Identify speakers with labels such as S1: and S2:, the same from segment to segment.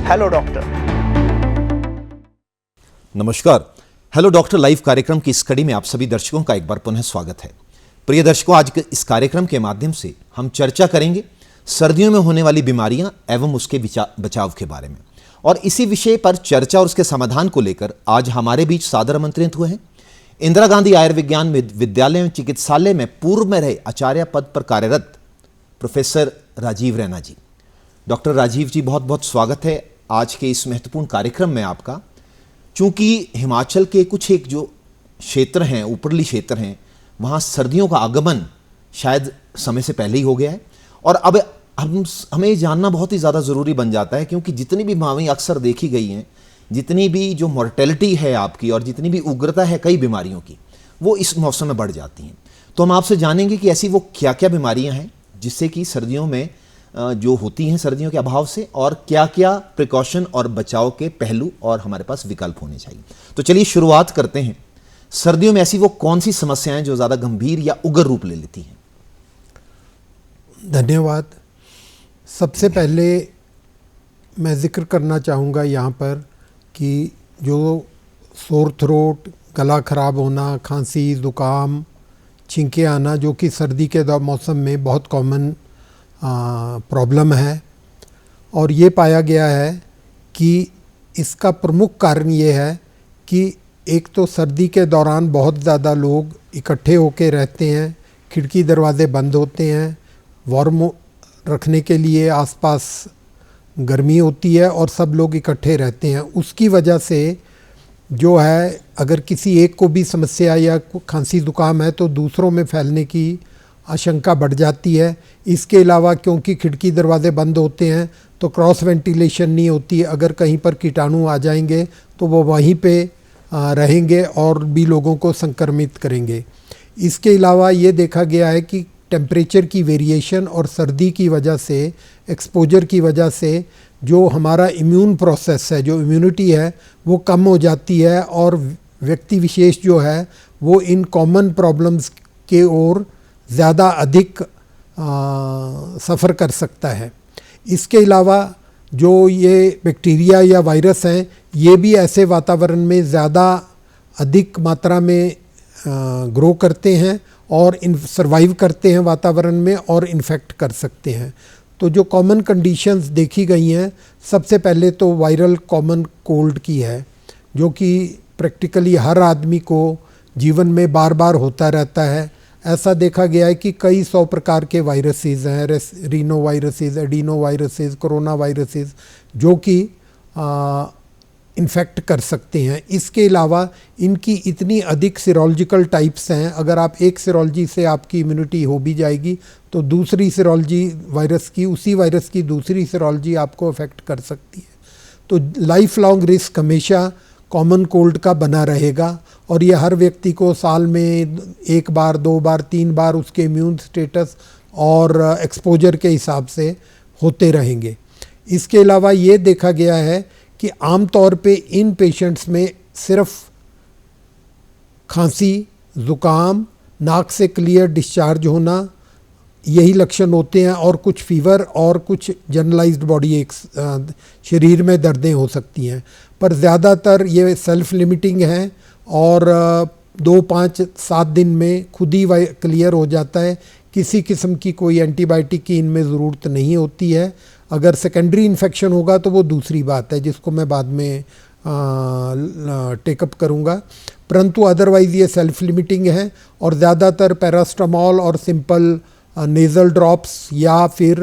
S1: Hello doctor.
S2: नमस्कार। Hello doctor live कार्यक्रम की इस कड़ी में आप सभी दर्शकों का एक बार पुनः स्वागत है। प्रिय दर्शकों, आज के इस कार्यक्रम के माध्यम से हम चर्चा करेंगे सर्दियों में होने वाली बीमारियां एवं उसके बचाव के बारे में। और इसी विषय पर चर्चा और उसके समाधान को लेकर आज हमारे बीच सादर आमंत्रित हुए हैं इंदिरा गांधी आयुर्विज्ञान विद्यालय एवं चिकित्सालय में पूर्व में रहे आचार्य पद पर कार्यरत प्रोफेसर राजीव रैना जी। डॉक्टर राजीव जी, बहुत बहुत स्वागत है आज के इस महत्वपूर्ण कार्यक्रम में आपका। चूंकि हिमाचल के कुछ एक जो क्षेत्र हैं, ऊपरली क्षेत्र हैं, वहाँ सर्दियों का आगमन शायद समय से पहले ही हो गया है और अब हमें जानना बहुत ही ज़्यादा ज़रूरी बन जाता है, क्योंकि जितनी भी बीमारियाँ अक्सर देखी गई हैं, जितनी भी जो मोर्टेलिटी है आपकी और जितनी भी उग्रता है कई बीमारियों की, वो इस मौसम में बढ़ जाती हैं। तो हम आपसे जानेंगे कि ऐसी वो क्या क्या बीमारियाँ हैं जिससे कि सर्दियों में जो होती हैं सर्दियों के अभाव से, और क्या क्या प्रिकॉशन और बचाव के पहलू और हमारे पास विकल्प होने चाहिए। तो चलिए शुरुआत करते हैं। सर्दियों में ऐसी वो कौन सी समस्याएं जो ज़्यादा गंभीर या उग्र रूप ले लेती हैं?
S3: धन्यवाद। सबसे पहले मैं जिक्र करना चाहूँगा यहाँ पर कि जो सोर थ्रोट, गला ख़राब होना, खांसी, ज़ुकाम, छींके आना, जो कि सर्दी के मौसम में बहुत कॉमन प्रॉब्लम है, और ये पाया गया है कि इसका प्रमुख कारण ये है कि एक तो सर्दी के दौरान बहुत ज़्यादा लोग इकट्ठे होकर रहते हैं, खिड़की दरवाजे बंद होते हैं, वार्म रखने के लिए आसपास गर्मी होती है और सब लोग इकट्ठे रहते हैं। उसकी वजह से जो है, अगर किसी एक को भी समस्या या खांसी ज़ुकाम है तो दूसरों में फैलने की आशंका बढ़ जाती है। इसके अलावा क्योंकि खिड़की दरवाजे बंद होते हैं तो क्रॉस वेंटिलेशन नहीं होती। अगर कहीं पर कीटाणु आ जाएंगे तो वो वहीं पे रहेंगे और भी लोगों को संक्रमित करेंगे। इसके अलावा ये देखा गया है कि टेम्परेचर की वेरिएशन और सर्दी की वजह से, एक्सपोजर की वजह से जो हमारा इम्यून प्रोसेस है, जो इम्यूनिटी है, वो कम हो जाती है और व्यक्ति विशेष जो है वो इन कॉमन प्रॉब्लम्स के ओर ज़्यादा अधिक सफ़र कर सकता है। इसके अलावा जो ये बैक्टीरिया या वायरस हैं, ये भी ऐसे वातावरण में ज़्यादा अधिक मात्रा में ग्रो करते हैं और सर्वाइव करते हैं वातावरण में और इन्फेक्ट कर सकते हैं। तो जो कॉमन कंडीशंस देखी गई हैं, सबसे पहले तो वायरल कॉमन कोल्ड की है, जो कि प्रैक्टिकली हर आदमी को जीवन में बार बार होता रहता है। ऐसा देखा गया है कि कई 100 प्रकार के वायरसेस हैं, Reno viruses, adeno viruses, corona viruses, जो कि इन्फेक्ट कर सकते हैं। इसके अलावा इनकी इतनी अधिक सीरोलॉजिकल टाइप्स हैं, अगर आप एक सीरोलॉजी से आपकी इम्यूनिटी हो भी जाएगी तो दूसरी सीरोलॉजी वायरस की, उसी वायरस की दूसरी सीरोलॉजी आपको अफेक्ट कर सकती है। तो लाइफ लॉन्ग रिस्क हमेशा कॉमन कोल्ड का बना रहेगा और ये हर व्यक्ति को साल में 1 बार, 2 बार, 3 बार उसके इम्यून स्टेटस और एक्सपोजर के हिसाब से होते रहेंगे। इसके अलावा ये देखा गया है कि आम तौर पे इन पेशेंट्स में सिर्फ खांसी, ज़ुकाम, नाक से क्लियर डिस्चार्ज होना, यही लक्षण होते हैं, और कुछ फीवर और कुछ जनरलाइज्ड बॉडी एक्स, शरीर में दर्दें हो सकती हैं। पर ज़्यादातर ये सेल्फ लिमिटिंग है और 2, 5, 7 दिन में खुद ही क्लियर हो जाता है। किसी किस्म की कोई एंटीबायोटिक की इनमें ज़रूरत नहीं होती है। अगर सेकेंडरी इन्फेक्शन होगा तो वो दूसरी बात है, जिसको मैं बाद में टेकअप करूँगा, परंतु अदरवाइज़ ये सेल्फ लिमिटिंग है और ज़्यादातर पैरास्टामॉल और सिंपल नेज़ल ड्रॉप्स या फिर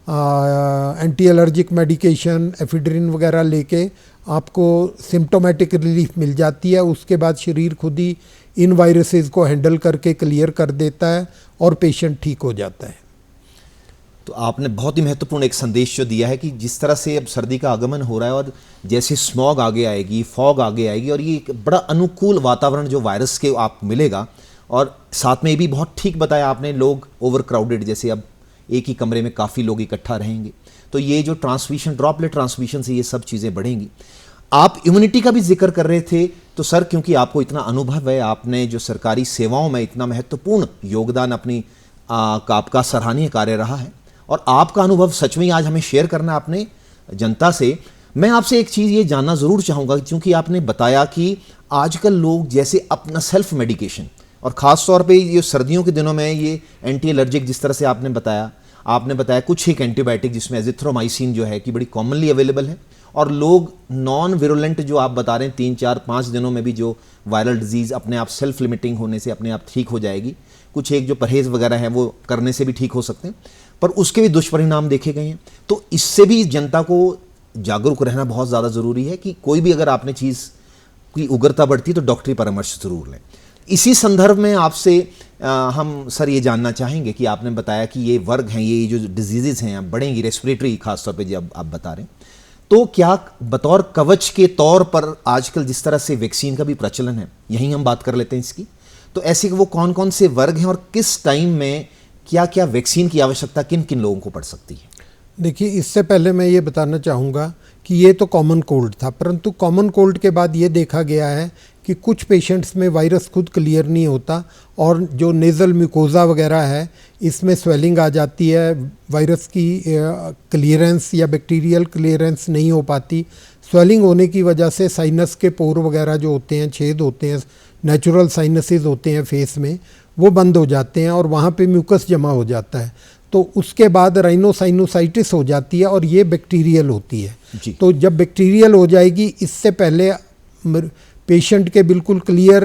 S3: एंटी एलर्जिक मेडिकेशन, एफिड्रिन वगैरह लेके आपको सिम्टोमेटिक रिलीफ मिल जाती है। उसके बाद शरीर खुद ही इन वायरसेस को हैंडल करके क्लियर कर देता है और पेशेंट ठीक हो जाता है।
S2: तो आपने बहुत ही महत्वपूर्ण एक संदेश जो दिया है कि जिस तरह से अब सर्दी का आगमन हो रहा है और जैसे स्मॉग आगे आएगी, फॉग आगे आएगी, और ये एक बड़ा अनुकूल वातावरण जो वायरस के आपको मिलेगा। और साथ में ये भी बहुत ठीक बताया आपने, लोग ओवर क्राउडेड, जैसे अब एक ही कमरे में काफ़ी लोग इकट्ठा रहेंगे तो ये जो ट्रांसमिशन, ड्रॉपलेट ट्रांसमिशन से ये सब चीज़ें बढ़ेंगी। आप इम्यूनिटी का भी जिक्र कर रहे थे, तो सर क्योंकि आपको इतना अनुभव है, आपने जो सरकारी सेवाओं में इतना महत्वपूर्ण योगदान अपनी आपका सराहनीय कार्य रहा है और आपका अनुभव सच में आज हमें शेयर करना अपने जनता से। मैं आपसे एक चीज़ ये जानना ज़रूर चाहूँगा, क्योंकि आपने बताया कि आजकल लोग जैसे अपना सेल्फ मेडिकेशन, और ख़ास तौर पे ये सर्दियों के दिनों में ये एंटी एलर्जिक, जिस तरह से आपने बताया कुछ एक एंटीबायोटिक जिसमें एजिथ्रोमाइसिन जो है कि बड़ी कॉमनली अवेलेबल है, और लोग नॉन विरुलेंट जो आप बता रहे हैं 3-4-5 दिनों में भी जो वायरल डिजीज़ अपने आप सेल्फ लिमिटिंग होने से अपने आप ठीक हो जाएगी, कुछ एक जो परहेज़ वगैरह हैं वो करने से भी ठीक हो सकते हैं, पर उसके भी दुष्परिणाम देखे गए हैं। तो इससे भी जनता को जागरूक रहना बहुत ज़्यादा ज़रूरी है कि कोई भी अगर आपने चीज़ की उग्रता बढ़ती है तो डॉक्टरी परामर्श ज़रूर लें। इसी संदर्भ में आपसे हम सर ये जानना चाहेंगे कि आपने बताया कि ये वर्ग हैं, ये जो डिजीज़ हैं बढ़ेंगी, रेस्पिरेटरी खासतौर पे जब आप बता रहे हैं, तो क्या बतौर कवच के तौर पर आजकल जिस तरह से वैक्सीन का भी प्रचलन है, यहीं हम बात कर लेते हैं इसकी, तो ऐसे वो कौन कौन से वर्ग हैं और किस टाइम में क्या क्या वैक्सीन की आवश्यकता किन किन लोगों को पड़ सकती है?
S3: देखिए, इससे पहले मैं ये बताना चाहूँगा कि ये तो कॉमन कोल्ड था, परंतु कॉमन कोल्ड के बाद ये देखा गया है कि कुछ पेशेंट्स में वायरस खुद क्लियर नहीं होता और जो नेज़ल म्यूकोज़ा वगैरह है इसमें स्वेलिंग आ जाती है, वायरस की क्लियरेंस या बैक्टीरियल क्लियरेंस नहीं हो पाती। स्वेलिंग होने की वजह से साइनस के पोर वगैरह जो होते हैं, छेद होते हैं, नेचुरल साइनसेस होते हैं फेस में, वो बंद हो जाते हैं और वहाँ पे म्यूकस जमा हो जाता है। तो उसके बाद राइनोसाइनोसाइटिस हो जाती है और ये बैक्टीरियल होती है। तो जब बैक्टीरियल हो जाएगी, इससे पहले पेशेंट के बिल्कुल क्लियर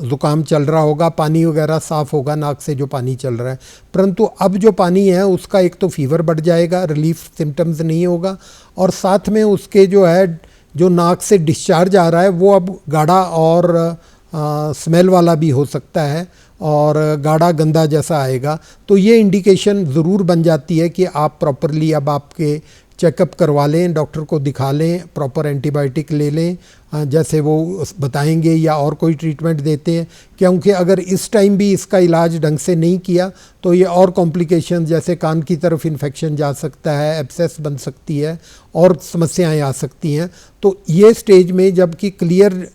S3: ज़ुकाम चल रहा होगा, पानी वगैरह साफ़ होगा, नाक से जो पानी चल रहा है, परंतु अब जो पानी है उसका एक तो फीवर बढ़ जाएगा, रिलीफ सिम्टम्स नहीं होगा, और साथ में उसके जो है जो नाक से डिस्चार्ज आ रहा है वो अब गाढ़ा और स्मेल वाला भी हो सकता है और गाढ़ा गंदा जैसा आएगा। तो ये इंडिकेशन ज़रूर बन जाती है कि आप प्रॉपरली अब आपके चेकअप करवा लें, डॉक्टर को दिखा लें, प्रॉपर एंटीबायोटिक ले लें जैसे वो बताएंगे या और कोई ट्रीटमेंट देते हैं, क्योंकि अगर इस टाइम भी इसका इलाज ढंग से नहीं किया तो ये और कॉम्प्लिकेशन जैसे कान की तरफ इन्फेक्शन जा सकता है, एब्सेस बन सकती है और समस्याएं आ सकती हैं। तो ये स्टेज में जबकि क्लियर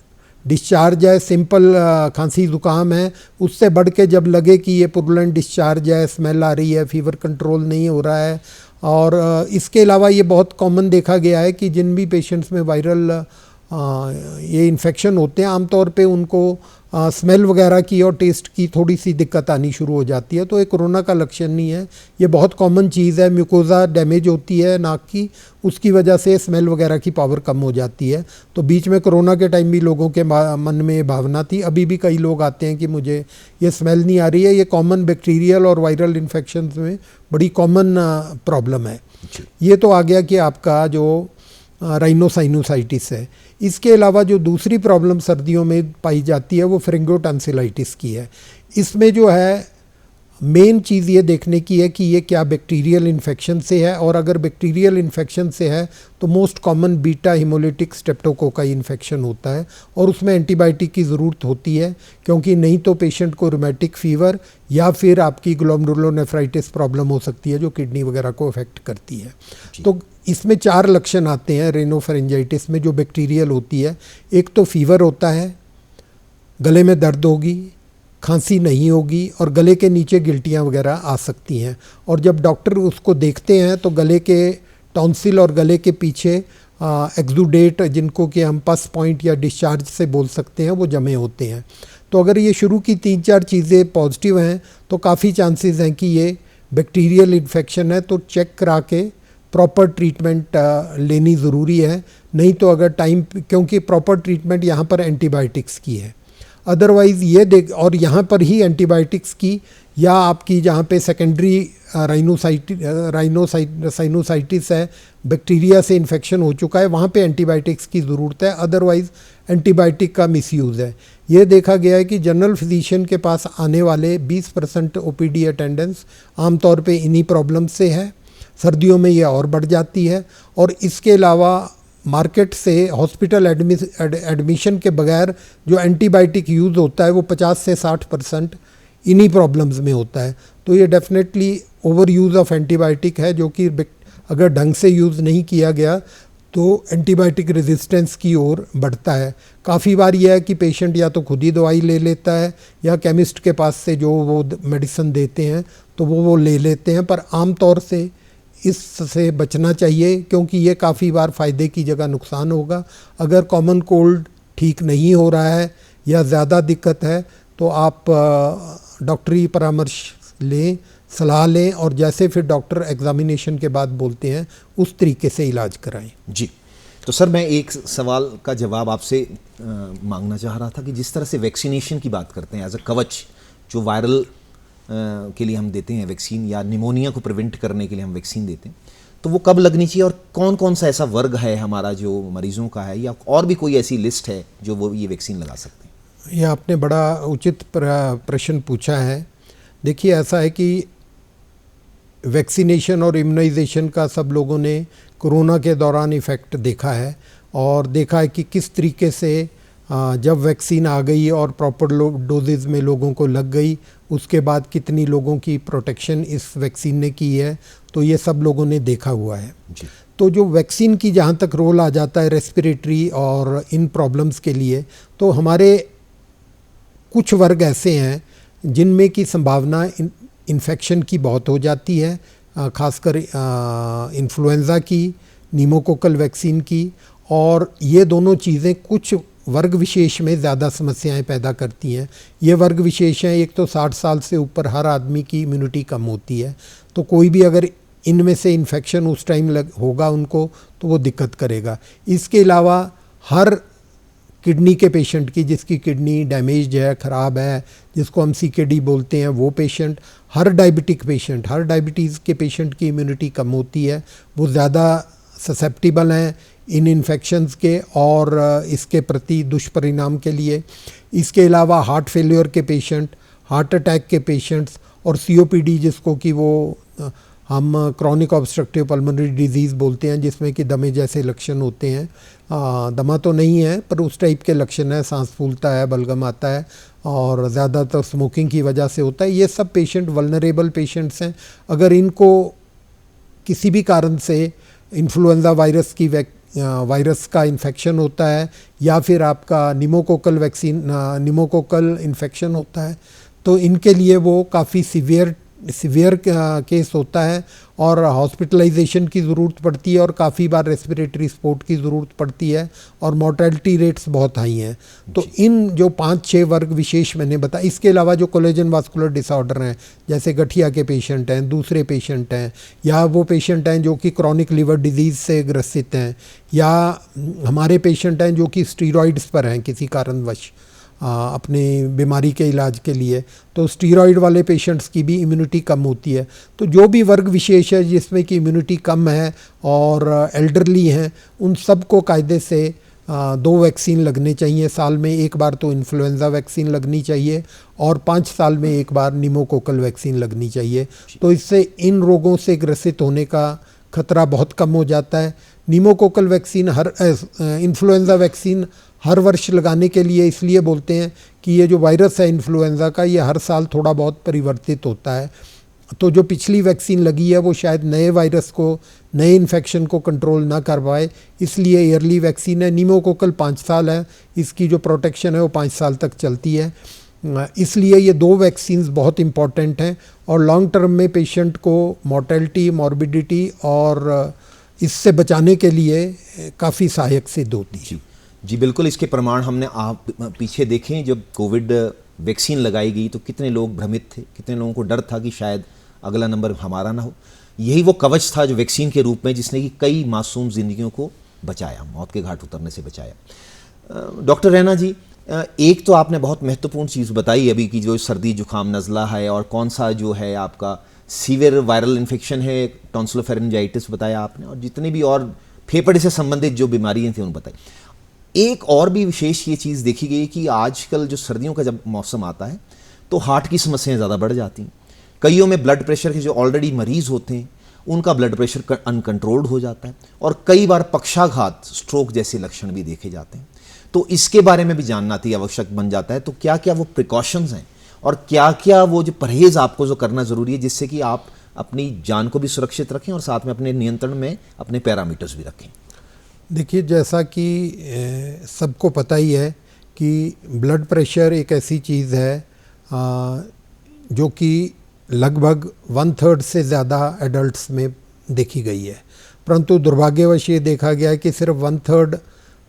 S3: डिस्चार्ज है, सिंपल खांसी ज़ुकाम है, उससे बढ़ के जब लगे कि ये पुरलेंट डिस्चार्ज है, स्मेल आ रही है, फीवर कंट्रोल नहीं हो रहा है, और इसके अलावा ये बहुत कॉमन देखा गया है कि जिन भी पेशेंट्स में वायरल ये इन्फेक्शन होते हैं आमतौर पे उनको स्मेल वगैरह की और टेस्ट की थोड़ी सी दिक्कत आनी शुरू हो जाती है। तो ये कोरोना का लक्षण नहीं है, ये बहुत कॉमन चीज़ है। म्यूकोज़ा डैमेज होती है नाक की, उसकी वजह से स्मेल वगैरह की पावर कम हो जाती है। तो बीच में कोरोना के टाइम भी लोगों के मन में भावना थी, अभी भी कई लोग आते हैं कि मुझे ये स्मेल नहीं आ रही है। ये कॉमन बैक्टीरियल और वायरल इन्फेक्शन में बड़ी कॉमन प्रॉब्लम है। ये तो आ गया कि आपका जो राइनोसाइनोसाइटिस है। इसके अलावा जो दूसरी प्रॉब्लम सर्दियों में पाई जाती है वो फ्रिंगोटॉन्सिलाइटिस की है। इसमें जो है मेन चीज़ ये देखने की है कि ये क्या बैक्टीरियल इन्फेक्शन से है, और अगर बैक्टीरियल इन्फेक्शन से है तो most common beta haemolytic streptococci infection होता है और उसमें एंटीबायोटिक की ज़रूरत होती है, क्योंकि नहीं तो पेशेंट को रूमेटिक फीवर या फिर आपकी ग्लोमेरुलोनेफ्राइटिस प्रॉब्लम हो सकती है जो किडनी वगैरह को अफेक्ट करती है। तो इसमें 4 लक्षण आते हैं रेनोफेरेंजाइटिस में जो बैक्टीरियल होती है। एक तो फीवर होता है, गले में दर्द होगी, खांसी नहीं होगी और गले के नीचे गिल्टियाँ वगैरह आ सकती हैं। और जब डॉक्टर उसको देखते हैं तो गले के टॉन्सिल और गले के पीछे एक्सुडेट, जिनको कि हम पस पॉइंट या डिस्चार्ज से बोल सकते हैं, वो जमे होते हैं। तो अगर ये शुरू की 3-4 चीज़ें पॉजिटिव हैं तो काफ़ी चांसेस हैं कि ये बैक्टीरियल इन्फेक्शन है। तो चेक करा के प्रॉपर ट्रीटमेंट लेनी ज़रूरी है। नहीं तो अगर टाइम, क्योंकि प्रॉपर ट्रीटमेंट यहाँ पर एंटीबायोटिक्स की है, अदरवाइज़ ये देख, और यहाँ पर ही एंटीबायोटिक्स की या आपकी जहाँ पे सेकेंडरी राइनोसाइनोसाइटिस है, बैक्टीरिया से इन्फेक्शन हो चुका है, वहाँ पे एंटीबायोटिक्स की ज़रूरत है। अदरवाइज़ एंटीबायोटिक का मिसयूज़ है। ये देखा गया है कि जनरल फिजिशियन के पास आने वाले 20% ओपीडी अटेंडेंस आमतौर पे इन्हीं प्रॉब्लम से है। सर्दियों में ये और बढ़ जाती है। और इसके अलावा मार्केट से हॉस्पिटल एडमिशन के बगैर जो एंटीबायोटिक यूज़ होता है वो 50 से 60% इन्हीं प्रॉब्लम्स में होता है। तो ये definitely over use of antibiotic है, जो कि अगर ढंग से यूज़ नहीं किया गया तो एंटीबायोटिक रेजिस्टेंस की ओर बढ़ता है। काफ़ी बार यह है कि पेशेंट या तो खुद ही दवाई ले लेता है या केमिस्ट के पास से जो वो मेडिसिन देते हैं तो वो ले लेते हैं, पर आम तौर से इससे बचना चाहिए, क्योंकि ये काफ़ी बार फ़ायदे की जगह नुकसान होगा। अगर कॉमन कोल्ड ठीक नहीं हो रहा है या ज़्यादा दिक्कत है तो आप डॉक्टरी परामर्श लें, सलाह लें, और जैसे फिर डॉक्टर एग्जामिनेशन के बाद बोलते हैं उस तरीके से इलाज कराएं।
S2: जी, तो सर मैं एक सवाल का जवाब आपसे मांगना चाह रहा था कि जिस तरह से वैक्सीनेशन की बात करते हैं एज अ कवच, जो वायरल के लिए हम देते हैं वैक्सीन, या निमोनिया को प्रिवेंट करने के लिए हम वैक्सीन देते हैं, तो वो कब लगनी चाहिए और कौन कौन सा ऐसा वर्ग है हमारा जो मरीजों का है, या और भी कोई ऐसी लिस्ट है जो वो ये वैक्सीन लगा सकते हैं?
S3: ये आपने बड़ा उचित प्रश्न पूछा है। देखिए, ऐसा है कि वैक्सीनेशन और इम्यूनाइजेशन का सब लोगों ने कोरोना के दौरान इफ़ेक्ट देखा है, और देखा है कि किस तरीके से जब वैक्सीन आ गई और प्रॉपर डोजेज़ में लोगों को लग गई, उसके बाद कितनी लोगों की प्रोटेक्शन इस वैक्सीन ने की है, तो ये सब लोगों ने देखा हुआ है
S2: जी।
S3: तो जो वैक्सीन की जहाँ तक रोल आ जाता है रेस्पिरेटरी और इन प्रॉब्लम्स के लिए, तो हमारे कुछ वर्ग ऐसे हैं जिनमें की संभावना इन्फेक्शन की बहुत हो जाती है, खासकर इन्फ्लुएंज़ा की, नीमोकोकल वैक्सीन की, और ये दोनों चीज़ें कुछ वर्ग विशेष में ज़्यादा समस्याएं पैदा करती हैं। ये वर्ग विशेष हैं, एक तो 60 साल से ऊपर हर आदमी की इम्यूनिटी कम होती है, तो कोई भी अगर इनमें से इन्फेक्शन उस टाइम होगा उनको तो वो दिक्कत करेगा। इसके अलावा हर किडनी के पेशेंट की, जिसकी किडनी डैमेज्ड है, ख़राब है, जिसको हम CKD बोलते हैं, वो पेशेंट, हर डायबिटिक पेशेंट, हर डायबिटीज़ के पेशेंट की इम्यूनिटी कम होती है, वो ज़्यादा ससेप्टिबल हैं इन इन्फेक्शंस के और इसके प्रति दुष्परिणाम के लिए। इसके अलावा हार्ट फेलियर के पेशेंट, हार्ट अटैक के पेशेंट्स और COPD, जिसको कि वो हम क्रॉनिक ऑब्स्ट्रक्टिव पल्मोनरी डिजीज़ बोलते हैं, जिसमें कि दमे जैसे लक्षण होते हैं, दमा तो नहीं है पर उस टाइप के लक्षण है, सांस फूलता है, बलगम आता है, और ज़्यादातर स्मोकिंग की वजह से होता है। ये सब पेशेंट वल्नरेबल पेशेंट्स हैं। अगर इनको किसी भी कारण से इन्फ्लुएंज़ा वायरस का इन्फेक्शन होता है, या फिर आपका निमोकोकल इन्फेक्शन होता है, तो इनके लिए वो काफ़ी सीवियर केस होता है और हॉस्पिटलाइजेशन की ज़रूरत पड़ती है, और काफ़ी बार रेस्पिरेटरी सपोर्ट की ज़रूरत पड़ती है, और मोर्टेलिटी रेट्स बहुत हाई हैं। तो इन जो 5-6 वर्ग विशेष मैंने बताया, इसके अलावा जो कोलेजन वास्कुलर डिसऑर्डर हैं, जैसे गठिया के पेशेंट हैं, दूसरे पेशेंट हैं, या वो पेशेंट हैं जो कि क्रॉनिक लिवर डिजीज़ से ग्रसित हैं, या हमारे पेशेंट हैं जो कि स्टीरॉइड्स पर हैं किसी कारणवश अपने बीमारी के इलाज के लिए, तो स्टीरॉइड वाले पेशेंट्स की भी इम्यूनिटी कम होती है। तो जो भी वर्ग विशेष है जिसमें कि इम्यूनिटी कम है और एल्डरली हैं, उन सब को कायदे से 2 वैक्सीन लगने चाहिए साल में। एक बार तो इन्फ्लुएंज़ा वैक्सीन लगनी चाहिए और 5 साल में एक बार निमोकोकल वैक्सीन लगनी चाहिए। तो इससे इन रोगों से ग्रसित होने का खतरा बहुत कम हो जाता है। निमोकोकल वैक्सीन इन्फ्लुएंज़ा वैक्सीन हर वर्ष लगाने के लिए इसलिए बोलते हैं कि ये जो वायरस है इन्फ्लुएंज़ा का, ये हर साल थोड़ा बहुत परिवर्तित होता है। तो जो पिछली वैक्सीन लगी है वो शायद नए वायरस को, नए इन्फेक्शन को कंट्रोल ना कर पाए, इसलिए ईयरली वैक्सीन है। निमोकोकल 5 साल है, इसकी जो प्रोटेक्शन है वो 5 साल तक चलती है। इसलिए ये 2 वैक्सीन्स बहुत इम्पॉर्टेंट हैं और लॉन्ग टर्म में पेशेंट को मोर्टेलिटी, मॉर्बिडिटी और इससे बचाने के लिए काफ़ी सहायक सिद्ध होती है।
S2: जी बिल्कुल, इसके प्रमाण हमने आप पीछे देखें। जब कोविड वैक्सीन लगाई गई तो कितने लोग भ्रमित थे, कितने लोगों को डर था कि शायद अगला नंबर हमारा ना हो। यही वो कवच था जो वैक्सीन के रूप में, जिसने कि कई मासूम जिंदगियों को बचाया, मौत के घाट उतरने से बचाया। डॉक्टर रैना जी, एक तो आपने बहुत महत्वपूर्ण चीज़ बताई अभी कि जो सर्दी जुकाम नज़ला है और कौन सा जो है आपका सीवियर वायरल इन्फेक्शन है, टॉन्सिलोफेरेंजाइटिस बताया आपने, और जितने भी और फेफड़े से संबंधित जो बीमारियाँ थी उन बताई। एक और भी विशेष ये चीज़ देखी गई कि आजकल जो सर्दियों का जब मौसम आता है तो हार्ट की समस्याएं ज़्यादा बढ़ जाती हैं। कईयों में ब्लड प्रेशर के जो ऑलरेडी मरीज़ होते हैं उनका ब्लड प्रेशर अनकंट्रोल्ड हो जाता है, और कई बार पक्षाघात, स्ट्रोक जैसे लक्षण भी देखे जाते हैं। तो इसके बारे में भी जानना अति आवश्यक बन जाता है। तो क्या क्या वो प्रिकॉशंस हैं और क्या क्या वो जो परहेज़ आपको जो करना ज़रूरी है, जिससे कि आप अपनी जान को भी सुरक्षित रखें और साथ में अपने नियंत्रण में अपने पैरामीटर्स भी रखें?
S3: देखिए, जैसा कि सबको पता ही है कि ब्लड प्रेशर एक ऐसी चीज़ है जो कि लगभग 1/3 से ज़्यादा एडल्ट्स में देखी गई है। परंतु दुर्भाग्यवश ये देखा गया है कि सिर्फ 1/3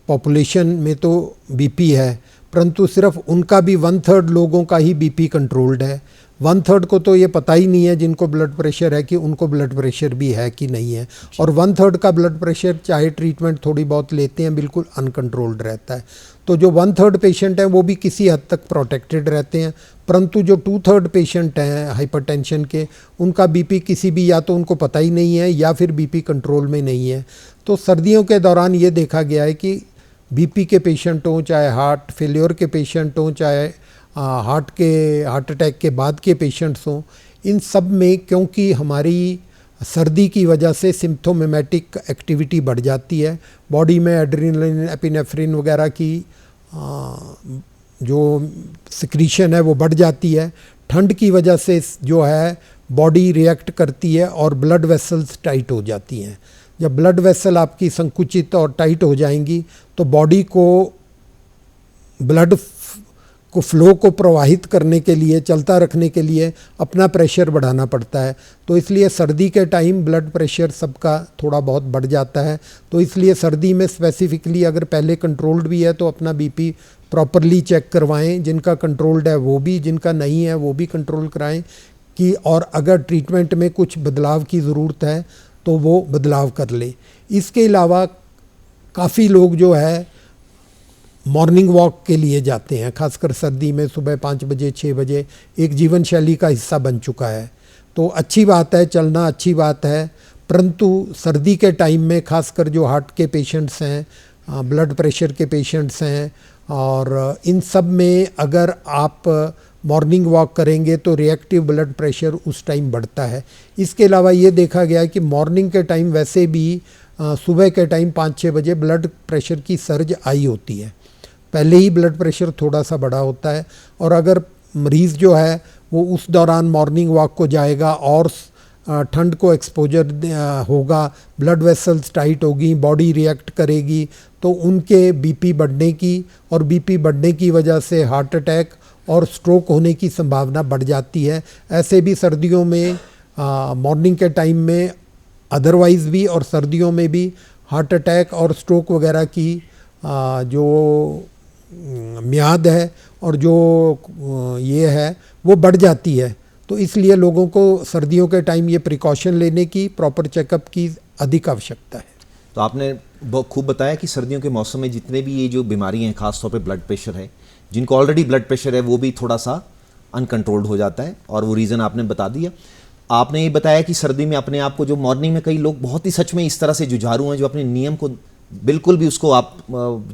S3: पॉपुलेशन में तो बीपी है, परंतु सिर्फ उनका भी 1/3 लोगों का ही बीपी कंट्रोल्ड है। 1/3 को तो ये पता ही नहीं है जिनको ब्लड प्रेशर है कि उनको ब्लड प्रेशर भी है कि नहीं है, और 1/3 का ब्लड प्रेशर चाहे ट्रीटमेंट थोड़ी बहुत लेते हैं बिल्कुल अनकंट्रोल्ड रहता है। तो जो 1/3 पेशेंट हैं वो भी किसी हद तक प्रोटेक्टेड रहते हैं, परंतु जो 2/3 पेशेंट हैं हाइपरटेंशन के, उनका बीपी किसी भी, या तो उनको पता ही नहीं है या फिर बीपी कंट्रोल में नहीं है। तो सर्दियों के दौरान ये देखा गया है कि बीपी के पेशेंट हों, चाहे हार्ट फेलियर के पेशेंट हों, चाहे हार्ट अटैक के बाद के पेशेंट्स हों, इन सब में क्योंकि हमारी सर्दी की वजह से सिम्प्टोमेटिक एक्टिविटी बढ़ जाती है, बॉडी में एड्रेनलिन एपिनेफ्रिन वगैरह की जो सिक्रीशन है वो बढ़ जाती है। ठंड की वजह से जो है बॉडी रिएक्ट करती है और ब्लड वेसल्स टाइट हो जाती हैं। जब ब्लड वेसल आपकी संकुचित और टाइट हो जाएंगी तो बॉडी को ब्लड को फ्लो को प्रवाहित करने के लिए, चलता रखने के लिए अपना प्रेशर बढ़ाना पड़ता है। तो इसलिए सर्दी के टाइम ब्लड प्रेशर सबका थोड़ा बहुत बढ़ जाता है। तो इसलिए सर्दी में स्पेसिफिकली अगर पहले कंट्रोल्ड भी है तो अपना बीपी प्रॉपरली चेक करवाएं, जिनका कंट्रोल्ड है वो भी, जिनका नहीं है वो भी कंट्रोल कराएं कि, और अगर ट्रीटमेंट में कुछ बदलाव की ज़रूरत है तो वो बदलाव कर ले। इसके अलावा काफ़ी लोग जो है मॉर्निंग वॉक के लिए जाते हैं, खासकर सर्दी में सुबह 5 बजे 6 बजे एक जीवन शैली का हिस्सा बन चुका है। तो अच्छी बात है, चलना अच्छी बात है, परंतु सर्दी के टाइम में खासकर जो हार्ट के पेशेंट्स हैं, ब्लड प्रेशर के पेशेंट्स हैं, और इन सब में अगर आप मॉर्निंग वॉक करेंगे तो रिएक्टिव ब्लड प्रेशर उस टाइम बढ़ता है। इसके अलावा ये देखा गया है कि मॉर्निंग के टाइम वैसे भी सुबह के टाइम 5-6 बजे ब्लड प्रेशर की सर्ज आई होती है, पहले ही ब्लड प्रेशर थोड़ा सा बढ़ा होता है, और अगर मरीज़ जो है वो उस दौरान मॉर्निंग वॉक को जाएगा और ठंड को एक्सपोजर होगा, ब्लड वेसल्स टाइट होगी, बॉडी रिएक्ट करेगी, तो उनके बीपी बढ़ने की और बीपी बढ़ने की वजह से हार्ट अटैक और स्ट्रोक होने की संभावना बढ़ जाती है। ऐसे भी सर्दियों में मॉर्निंग के टाइम में अदरवाइज़ भी और सर्दियों में भी हार्ट अटैक और स्ट्रोक वगैरह की जो मियाद है और जो ये है वो बढ़ जाती है। तो इसलिए लोगों को सर्दियों के टाइम ये प्रिकॉशन लेने की, प्रॉपर चेकअप की अधिक आवश्यकता है।
S2: तो आपने बहुत खूब बताया कि सर्दियों के मौसम में जितने भी ये जो बीमारियां हैं, खासतौर पे ब्लड प्रेशर है, जिनको ऑलरेडी ब्लड प्रेशर है वो भी थोड़ा सा अनकंट्रोल्ड हो जाता है, और वो रीज़न आपने बता दिया। आपने ये बताया कि सर्दी में अपने आप को, जो मॉर्निंग में कई लोग बहुत ही सच में इस तरह से जुझारू हैं जो अपने नियम को बिल्कुल भी उसको आप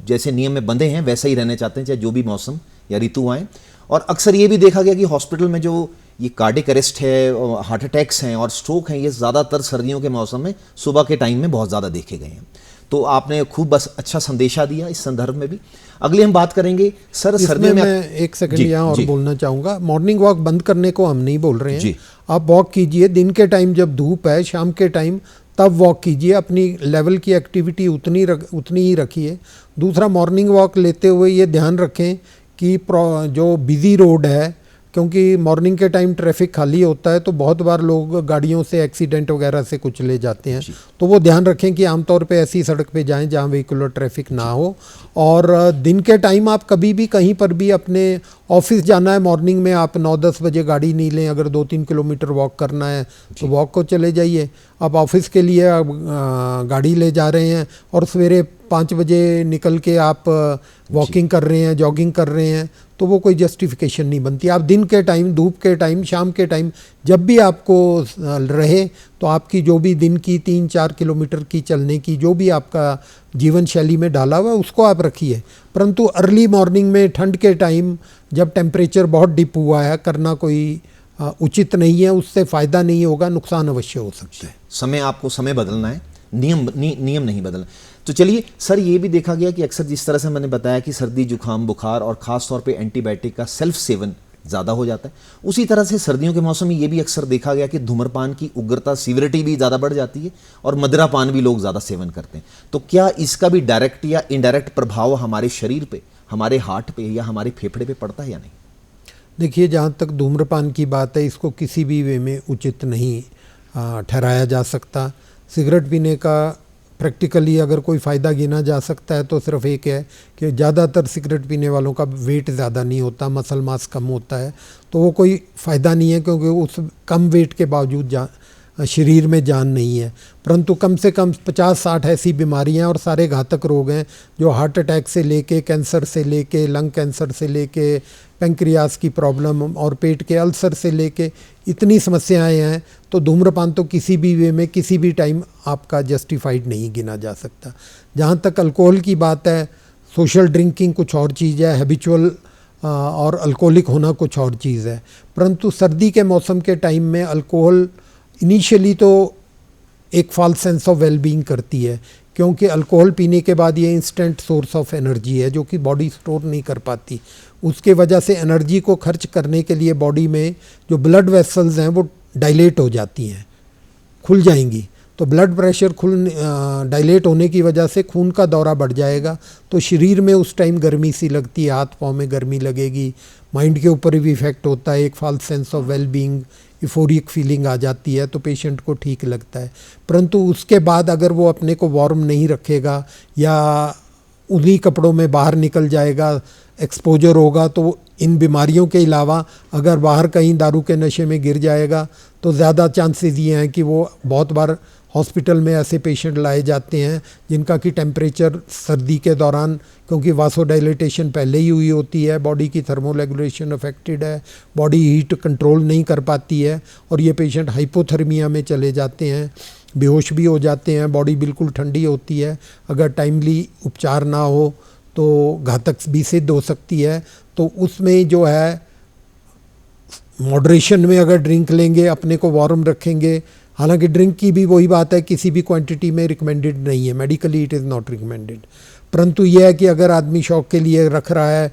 S2: जैसे नियम में बंधे हैं वैसा ही रहने चाहते हैं, चाहे जो भी मौसम या ऋतु आए। और अक्सर ये भी देखा गया कि हॉस्पिटल में जो ये कार्डिक अरेस्ट है, हार्ट अटैक्स हैं और स्ट्रोक हैं, ये ज़्यादातर सर्दियों के मौसम में सुबह के टाइम में बहुत ज़्यादा देखे गए हैं। तो आपने खूब बस अच्छा संदेशा दिया इस संदर्भ में भी। अगली हम बात करेंगे सर सर्दियों में।
S3: मैं एक सेकंड यहाँ और बोलना चाहूँगा, मॉर्निंग वॉक बंद करने को हम नहीं बोल रहे हैं, आप वॉक कीजिए दिन के टाइम जब धूप है, शाम के टाइम तब वॉक कीजिए, अपनी लेवल की एक्टिविटी उतनी ही रखिए। दूसरा, मॉर्निंग वॉक लेते हुए ये ध्यान रखें कि जो बिज़ी रोड है, क्योंकि मॉर्निंग के टाइम ट्रैफिक खाली होता है तो बहुत बार लोग गाड़ियों से एक्सीडेंट वगैरह से कुछ ले जाते हैं, तो वो ध्यान रखें कि आमतौर पे ऐसी सड़क पे जाएं जहां व्हीकुलर ट्रैफिक ना हो। और दिन के टाइम आप कभी भी कहीं पर भी, अपने ऑफिस जाना है मॉर्निंग में, आप 9-10 बजे गाड़ी नहीं लें, अगर 2-3 किलोमीटर वॉक करना है तो वॉक को चले जाइए। आप ऑफिस के लिए गाड़ी ले जा रहे हैं और सवेरे 5 बजे निकल के आप वॉकिंग कर रहे हैं, जॉगिंग कर रहे हैं, तो वो कोई जस्टिफिकेशन नहीं बनती। आप दिन के टाइम, धूप के टाइम, शाम के टाइम, जब भी आपको रहे तो आपकी जो भी दिन की 3-4 किलोमीटर की चलने की जो भी आपका जीवन शैली में डाला हुआ है उसको आप रखिए। परंतु अर्ली मॉर्निंग में ठंड के टाइम जब टेम्परेचर बहुत डिप हुआ है, करना कोई उचित नहीं है, उससे फ़ायदा नहीं होगा, नुकसान अवश्य हो सकता है।
S2: आपको समय बदलना है, नियम नहीं बदलना। तो चलिए सर, ये भी देखा गया कि अक्सर जिस तरह से मैंने बताया कि सर्दी, जुकाम, बुखार और ख़ास तौर पे एंटीबायोटिक का सेल्फ सेवन ज़्यादा हो जाता है, उसी तरह से सर्दियों के मौसम में ये भी अक्सर देखा गया कि धूम्रपान की उग्रता, सीवरिटी भी ज़्यादा बढ़ जाती है और मदिरापान भी लोग ज़्यादा सेवन करते हैं। तो क्या इसका भी डायरेक्ट या इनडायरेक्ट प्रभाव हमारे शरीर पे, हमारे हार्ट पे या हमारे फेफड़े पे पड़ता है या नहीं?
S3: देखिए, जहाँ तक धूम्रपान की बात है, इसको किसी भी वे में उचित नहीं ठहराया जा सकता। सिगरेट पीने का प्रैक्टिकली अगर कोई फ़ायदा गिना जा सकता है तो सिर्फ एक है कि ज़्यादातर सिगरेट पीने वालों का वेट ज़्यादा नहीं होता, मसल मास कम होता है, तो वो कोई फ़ायदा नहीं है क्योंकि उस कम वेट के बावजूद शरीर में जान नहीं है। परंतु कम से कम 50-60 ऐसी बीमारियां और सारे घातक रोग हैं जो हार्ट अटैक से लेके, कैंसर से लेके, लंग कैंसर से लेके, पेंक्रियास की प्रॉब्लम और पेट के अल्सर से लेके इतनी समस्याएं हैं, तो धूम्रपान तो किसी भी वे में किसी भी टाइम आपका जस्टिफाइड नहीं गिना जा सकता। जहाँ तक अल्कोहल की बात है, सोशल ड्रिंकिंग कुछ और चीज़ है, हैबिचुअल और अल्कोहलिक होना कुछ और चीज़ है। परंतु सर्दी के मौसम के टाइम में अल्कोहल इनिशियली तो एक फॉल्स सेंस ऑफ वेलबींग करती है, क्योंकि अल्कोहल पीने के बाद ये इंस्टेंट सोर्स ऑफ एनर्जी है जो कि बॉडी स्टोर नहीं कर पाती। उसके वजह से एनर्जी को खर्च करने के लिए बॉडी में जो ब्लड वेसल्स हैं वो डायलेट हो जाती हैं, खुल जाएंगी, तो ब्लड प्रेशर डायलेट होने की वजह से खून का दौरा बढ़ जाएगा, तो शरीर में उस टाइम गर्मी सी लगती है, हाथ पाँव में गर्मी लगेगी, माइंड के ऊपर भी इफेक्ट होता है, एक false sense of wellbeing, euphoric feeling आ जाती है, तो पेशेंट को ठीक लगता है। परंतु उसके बाद अगर वो अपने को वार्म नहीं रखेगा या उन्हीं कपड़ों में बाहर निकल जाएगा, एक्सपोजर होगा, तो इन बीमारियों के अलावा अगर बाहर कहीं दारू के नशे में गिर जाएगा तो ज़्यादा चांसेस ये हैं कि वो बहुत बार हॉस्पिटल में ऐसे पेशेंट लाए जाते हैं जिनका कि टेम्परेचर सर्दी के दौरान, क्योंकि वासोडाइलेटेशन पहले ही हुई होती है, बॉडी की थर्मोरेगुलेशन अफेक्टेड है, बॉडी हीट कंट्रोल नहीं कर पाती है और ये पेशेंट हाइपोथर्मिया में चले जाते हैं, बेहोश भी हो जाते हैं, बॉडी बिल्कुल ठंडी होती है। अगर टाइमली उपचार ना हो तो घातक भी सिद्ध हो सकती है। तो उसमें जो है मॉडरेशन में अगर ड्रिंक लेंगे, अपने को वार्म रखेंगे, हालांकि ड्रिंक की भी वही बात है, किसी भी क्वांटिटी में रिकमेंडेड नहीं है, medically it is not recommended. परंतु यह है कि अगर आदमी शौक के लिए रख रहा है,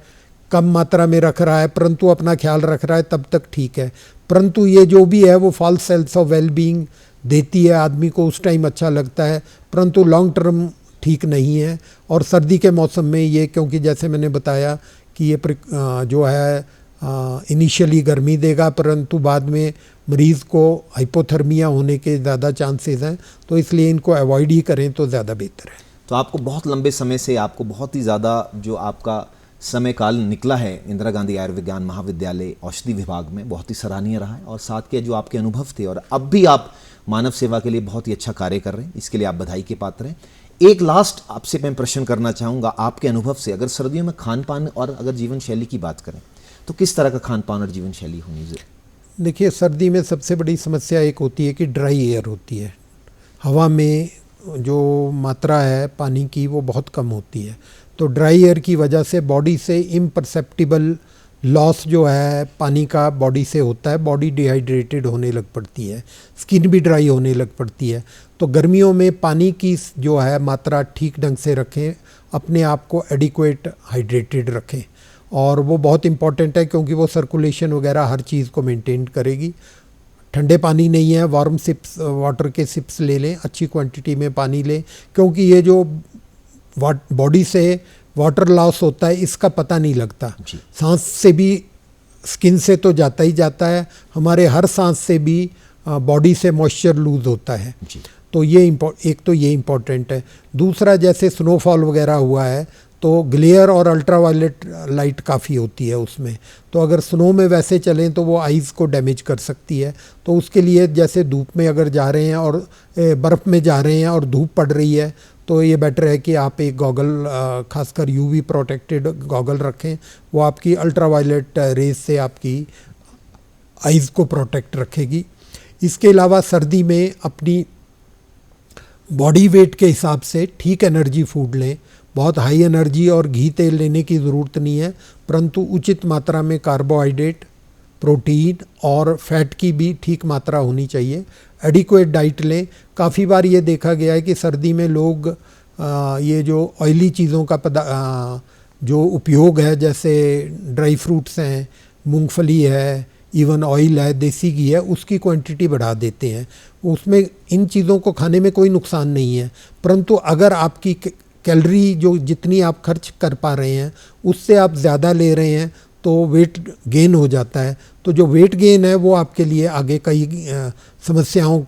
S3: कम मात्रा में रख रहा है, परंतु अपना ख्याल रख रहा है, तब तक ठीक है। परंतु ये जो भी है वो फॉल्स सेंस ऑफ वेलबींग देती है, आदमी को उस टाइम अच्छा लगता है, परंतु लॉन्ग टर्म ठीक नहीं है। और सर्दी के मौसम में ये, क्योंकि जैसे मैंने बताया कि ये जो है इनिशियली गर्मी देगा, परंतु बाद में मरीज़ को हाइपोथर्मिया होने के ज़्यादा चांसेस हैं, तो इसलिए इनको अवॉइड ही करें तो ज़्यादा बेहतर है।
S2: तो आपको बहुत लंबे समय से, आपको बहुत ही ज़्यादा जो आपका समय काल निकला है इंदिरा गांधी आयुर्विज्ञान महाविद्यालय औषधि विभाग में, बहुत ही सराहनीय रहा है। और साथ के जो आपके अनुभव थे, और अब भी आप मानव सेवा के लिए बहुत ही अच्छा कार्य कर रहे हैं, इसके लिए आप बधाई के पात्र हैं। एक लास्ट आपसे मैं प्रश्न करना चाहूँगा, आपके अनुभव से अगर सर्दियों में खान पान और अगर जीवन शैली की बात करें तो किस तरह का खान पान और जीवन शैली होनी चाहिए?
S3: देखिए, सर्दी में सबसे बड़ी समस्या एक होती है कि ड्राई एयर होती है, हवा में जो मात्रा है पानी की वो बहुत कम होती है, तो ड्राई एयर की वजह से बॉडी से इम्परसेप्टिबल लॉस जो है पानी का बॉडी से होता है, बॉडी डिहाइड्रेटेड होने लग पड़ती है, स्किन भी ड्राई होने लग पड़ती है। तो गर्मियों में पानी की जो है मात्रा ठीक ढंग से रखें, अपने आप को एडिक्वेट हाइड्रेटेड रखें, और वो बहुत इम्पॉर्टेंट है क्योंकि वो सर्कुलेशन वगैरह हर चीज़ को मेंटेन करेगी। ठंडे पानी नहीं है, वार्म सिप्स, वाटर के सिप्स ले लें, अच्छी क्वांटिटी में पानी लें, क्योंकि ये जो बॉडी से वाटर लॉस होता है इसका पता नहीं लगता। सांस से भी, स्किन से तो जाता ही जाता है, हमारे हर सांस से भी बॉडी से मॉइस्चर लूज होता है, तो ये एक तो ये इम्पोर्टेंट है। दूसरा, जैसे स्नोफॉल वगैरह हुआ है तो ग्लेयर और अल्ट्रावायलेट लाइट काफ़ी होती है उसमें, तो अगर स्नो में वैसे चलें तो वो आइज़ को डैमेज कर सकती है। तो उसके लिए जैसे धूप में अगर जा रहे हैं और बर्फ़ में जा रहे हैं और धूप पड़ रही है, तो ये बेटर है कि आप एक गॉगल, खासकर यूवी प्रोटेक्टेड गॉगल रखें, वो आपकी अल्ट्रावायलेट रेज से आपकी आइज़ को प्रोटेक्ट रखेगी। इसके अलावा सर्दी में अपनी बॉडी वेट के हिसाब से ठीक एनर्जी फूड लें, बहुत हाई एनर्जी और घी तेल लेने की ज़रूरत नहीं है, परंतु उचित मात्रा में कार्बोहाइड्रेट, प्रोटीन और फैट की भी ठीक मात्रा होनी चाहिए। एडिक्वेट डाइट लें। काफ़ी बार ये देखा गया है कि सर्दी में लोग ये जो ऑयली चीज़ों का जो उपयोग है, जैसे ड्राई फ्रूट्स हैं, मूंगफली है, इवन ऑयल है, देसी घी है, उसकी क्वांटिटी बढ़ा देते हैं। उसमें इन चीज़ों को खाने में कोई नुकसान नहीं है, परंतु अगर आपकी कैलोरी जो जितनी आप खर्च कर पा रहे हैं उससे आप ज़्यादा ले रहे हैं, तो तो वेट गेन हो जाता है। तो जो वेट गेन है वो आपके लिए आगे कई समस्याओं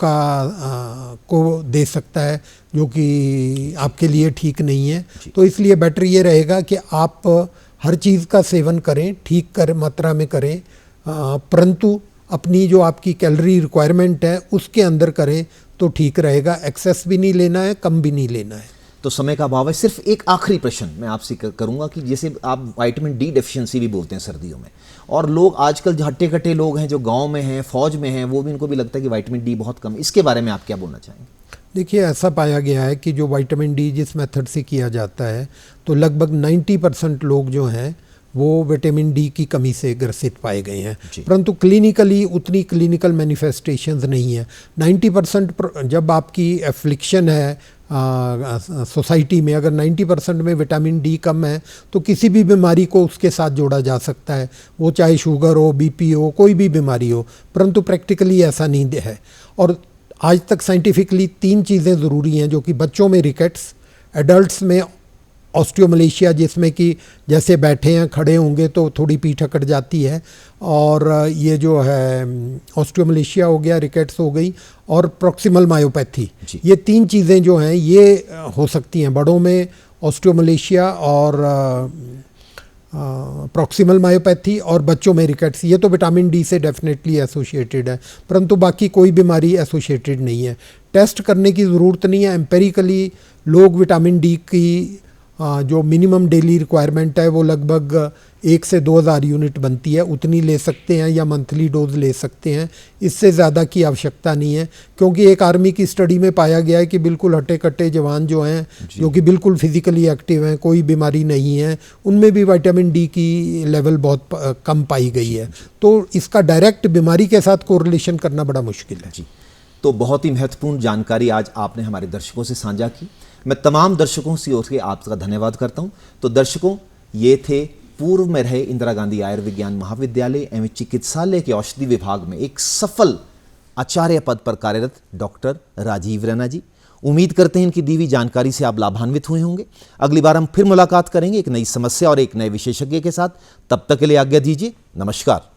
S3: को दे सकता है, जो कि आपके लिए ठीक नहीं है। तो इसलिए बेटर ये रहेगा कि आप हर चीज़ का सेवन करें, ठीक कर मात्रा में करें, परंतु अपनी जो आपकी कैलोरी रिक्वायरमेंट है उसके अंदर करें तो ठीक रहेगा। एक्सेस भी नहीं लेना है, कम भी नहीं लेना है।
S2: तो समय का अभाव है, सिर्फ एक आखिरी प्रश्न मैं आपसे करूंगा कि जैसे आप विटामिन डी डेफिशिएंसी भी बोलते हैं सर्दियों में, और लोग आजकल जो हट्टे कट्टे लोग हैं जो गांव में हैं, फौज में हैं, वो भी इनको भी लगता है कि विटामिन डी बहुत कम, इसके बारे में आप क्या बोलना चाहेंगे?
S3: देखिए, ऐसा पाया गया है कि जो विटामिन डी जिस मेथड से किया जाता है तो लगभग 90% लोग जो हैं वो विटामिन डी की कमी से ग्रसित पाए गए हैं, परंतु क्लिनिकली उतनी क्लिनिकल मैनिफेस्टेशंस नहीं है। 90% जब आपकी एफ्लिक्शन है सोसाइटी में, अगर 90% में विटामिन डी कम है तो किसी भी बीमारी को उसके साथ जोड़ा जा सकता है, वो चाहे शुगर हो, बीपी हो, कोई भी बीमारी हो, परंतु प्रैक्टिकली ऐसा नहीं है। और आज तक साइंटिफिकली 3 चीज़ें ज़रूरी हैं, जो कि बच्चों में रिकेट्स, एडल्ट्स में ऑस्टियोमलेशिया जिसमें कि जैसे बैठे हैं खड़े होंगे तो थोड़ी पीठ अकड़ जाती है, और ये जो है ऑस्टियोमलेशिया हो गया, रिकेट्स हो गई, और प्रॉक्सिमल मायोपैथी, ये 3 चीज़ें जो हैं ये हो सकती हैं बड़ों में, ऑस्टियोमलेशिया और प्रॉक्सिमल मायोपैथी, और बच्चों में रिकेट्स। ये तो विटामिन डी से डेफिनेटली एसोसिएटेड है, परंतु बाकी कोई बीमारी एसोसिएटेड नहीं है। टेस्ट करने की ज़रूरत नहीं है। एम्पेरिकली लोग विटामिन डी की जो मिनिमम डेली रिक्वायरमेंट है वो लगभग 1 से 2000 यूनिट बनती है, उतनी ले सकते हैं या मंथली डोज ले सकते हैं। इससे ज़्यादा की आवश्यकता नहीं है, क्योंकि एक आर्मी की स्टडी में पाया गया है कि बिल्कुल हट्टे कट्टे जवान जो हैं, जो कि बिल्कुल फिजिकली एक्टिव हैं, कोई बीमारी नहीं है, उनमें भी विटामिन डी की लेवल बहुत कम पाई गई है। तो इसका डायरेक्ट बीमारी के साथ कोरिलेशन करना बड़ा मुश्किल है।
S2: जी, तो बहुत ही महत्वपूर्ण जानकारी आज आपने हमारे दर्शकों से साझा की। मैं तमाम दर्शकों से ओर से आपका धन्यवाद करता हूं। तो दर्शकों, ये थे पूर्व में रहे इंदिरा गांधी आयुर्विज्ञान महाविद्यालय एवं चिकित्सालय के औषधि विभाग में एक सफल आचार्य पद पर कार्यरत डॉक्टर राजीव रैना जी। उम्मीद करते हैं इनकी दी हुई जानकारी से आप लाभान्वित हुए होंगे। अगली बार हम फिर मुलाकात करेंगे एक नई समस्या और एक नए विशेषज्ञ के साथ। तब तक के लिए आज्ञा दीजिए। नमस्कार।